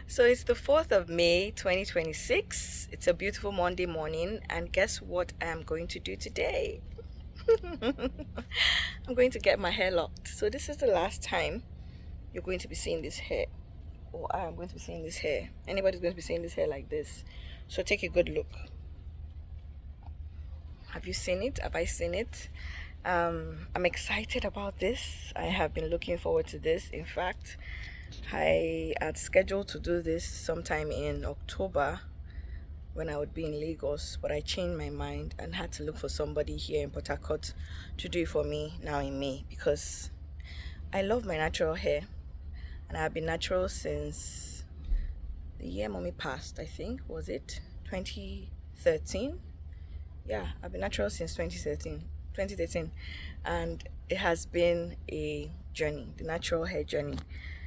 So it's the 4th of May 2026. It's a beautiful Monday morning, and guess what I am going to do today? I'm going to get my hair locked. So this is the last time you're going to be seeing this hair, or I am going to be seeing this hair. Anybody's going to be seeing this hair like this. So take a good look. Have you seen it? Have I seen it? I'm excited about this. I have been looking forward to this. In fact, I had scheduled to do this sometime in October when I would be in Lagos, but I changed my mind and had to look for somebody here in Port Harcourt to do it for me now in May, because I love my natural hair and I've been natural since the year mommy passed. I think, was it 2013? Yeah, I've been natural since 2013, and it has been a journey, the natural hair journey,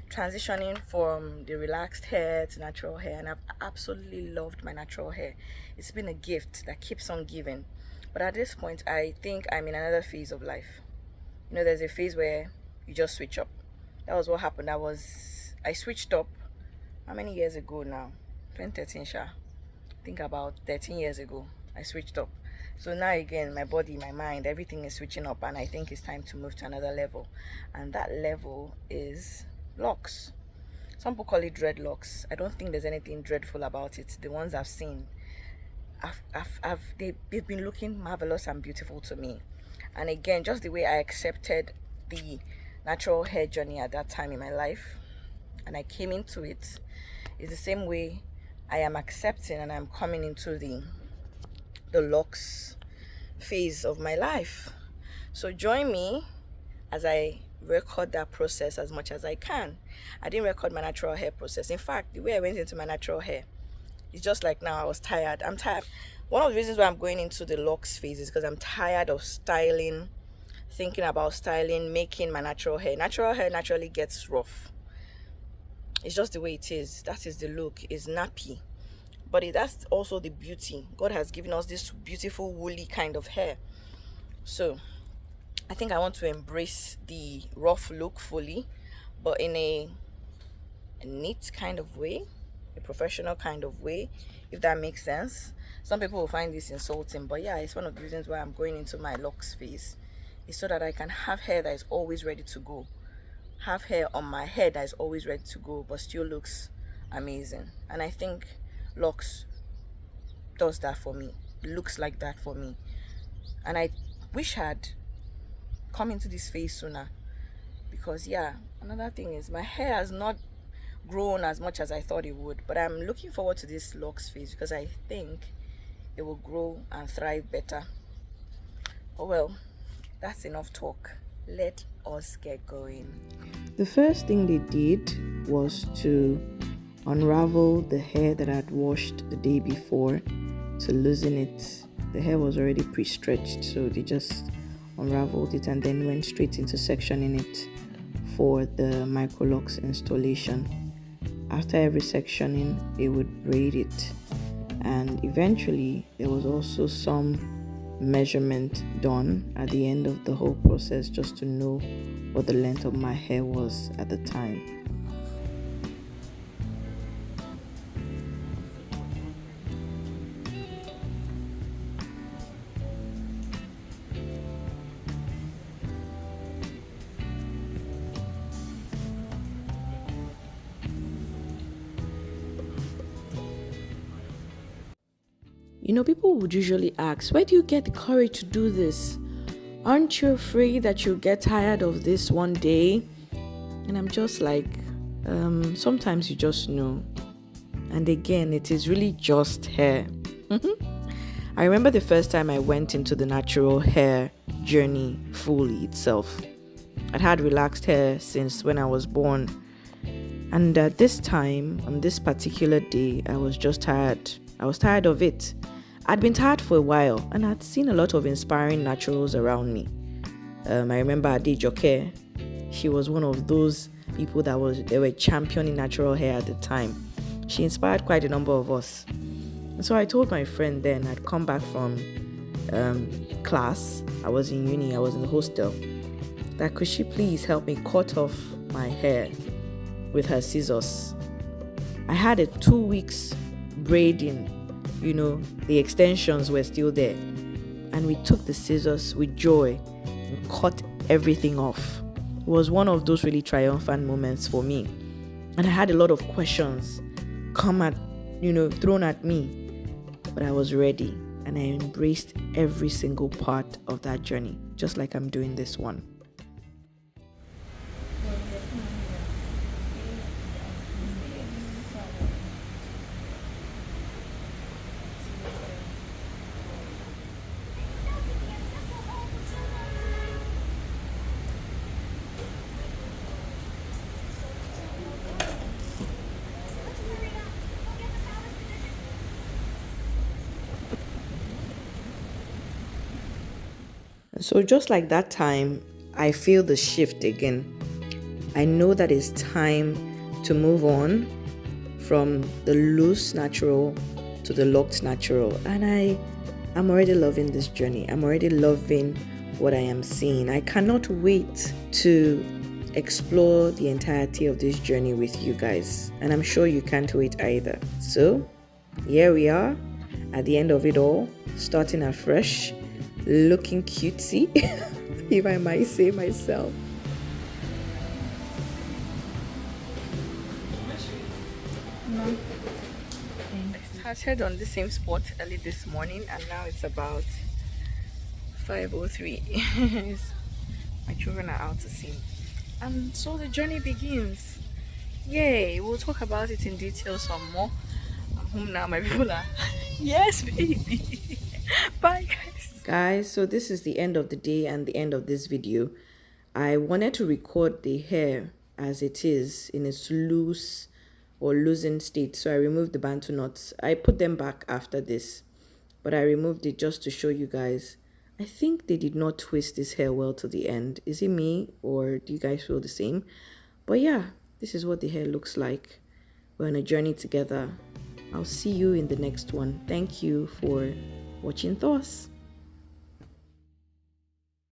transitioning from the relaxed hair to natural hair, and I've absolutely loved my natural hair. It's been a gift that keeps on giving. But at this point, I think I'm in another phase of life. There's a phase where you just switch up. That was what happened. I switched up how many years ago now? 2013, sha. I think about 13 years ago I switched up. So now again, my body, my mind, everything is switching up, and I think it's time to move to another level. And that level is locks. Some people call it dreadlocks. I don't think there's anything dreadful about it. The ones I've seen, they've been looking marvelous and beautiful to me. And again, just the way I accepted the natural hair journey at that time in my life, and I came into it, is the same way I am accepting and I'm coming into the LOCS phase of my life. So join me as I record that process as much as I can. I didn't record my natural hair process. In fact, the way I went into my natural hair, it's just like now I was tired. I'm tired. One of the reasons why I'm going into the LOCS phase is because I'm tired of styling, thinking about styling, making my natural hair. Natural hair naturally gets rough. It's just the way it is. That is the look. It's nappy. But that's also the beauty. God has given us this beautiful woolly kind of hair. So I think I want to embrace the rough look fully, but in a neat kind of way, a professional kind of way, if that makes sense. Some people will find this insulting, but yeah, it's one of the reasons why I'm going into my locks phase. It's so that I can have hair that is always ready to go. Have hair on my head that is always ready to go, but still looks amazing. And I think locks does that for me. It looks like that for me. And I wish I'd come into this phase sooner, because yeah, another thing is my hair has not grown as much as I thought it would, but I'm looking forward to this locks phase because I think it will grow and thrive better. Oh well, that's enough talk. Let us get going. The first thing they did was to unravel the hair that I'd washed the day before to loosen it. The hair was already pre-stretched, so they just unraveled it and then went straight into sectioning it for the Microlocs installation. After every sectioning, they would braid it, and eventually there was also some measurement done at the end of the whole process just to know what the length of my hair was at the time. People would usually ask, where do you get the courage to do this? Aren't you afraid that you'll get tired of this one day? And I'm just like, sometimes you just know. And again, it is really just hair. I remember the first time I went into the natural hair journey fully itself. I'd had relaxed hair since when I was born. And at this time, on this particular day, I was just tired. I was tired of it. I'd been tired for a while, and I'd seen a lot of inspiring naturals around me. I remember Ade Joke. She was one of those people they were championing natural hair at the time. She inspired quite a number of us. And so I told my friend then, I'd come back from class. I was in uni, I was in the hostel. That could she please help me cut off my hair with her scissors? I had a 2 weeks braiding, the extensions were still there. And we took the scissors with joy and cut everything off. It was one of those really triumphant moments for me. And I had a lot of questions thrown at me. But I was ready and I embraced every single part of that journey, just like I'm doing this one. So just like that time, I feel the shift again. I know that it's time to move on from the loose natural to the locked natural. And I'm already loving this journey. I'm already loving what I am seeing. I cannot wait to explore the entirety of this journey with you guys. And I'm sure you can't wait either. So here we are at the end of it all, starting afresh, looking cutesy, if I might say myself. I started on the same spot early this morning and now it's about 5:03. My children are out to sea. And so the journey begins. Yay, we'll talk about it in detail some more. I'm home now, my people are. Yes, baby. Bye, guys. Guys, so this is the end of the day and the end of this video. I wanted to record the hair as it is in its loose or loosened state, so I removed the bantu knots. I put them back after this, but I removed it just to show you guys. I think they did not twist this hair well to the end. Is it me or do you guys feel the same? But yeah, this is what the hair looks like. We're on a journey together. I'll see you in the next one. Thank you for watching Thoughts.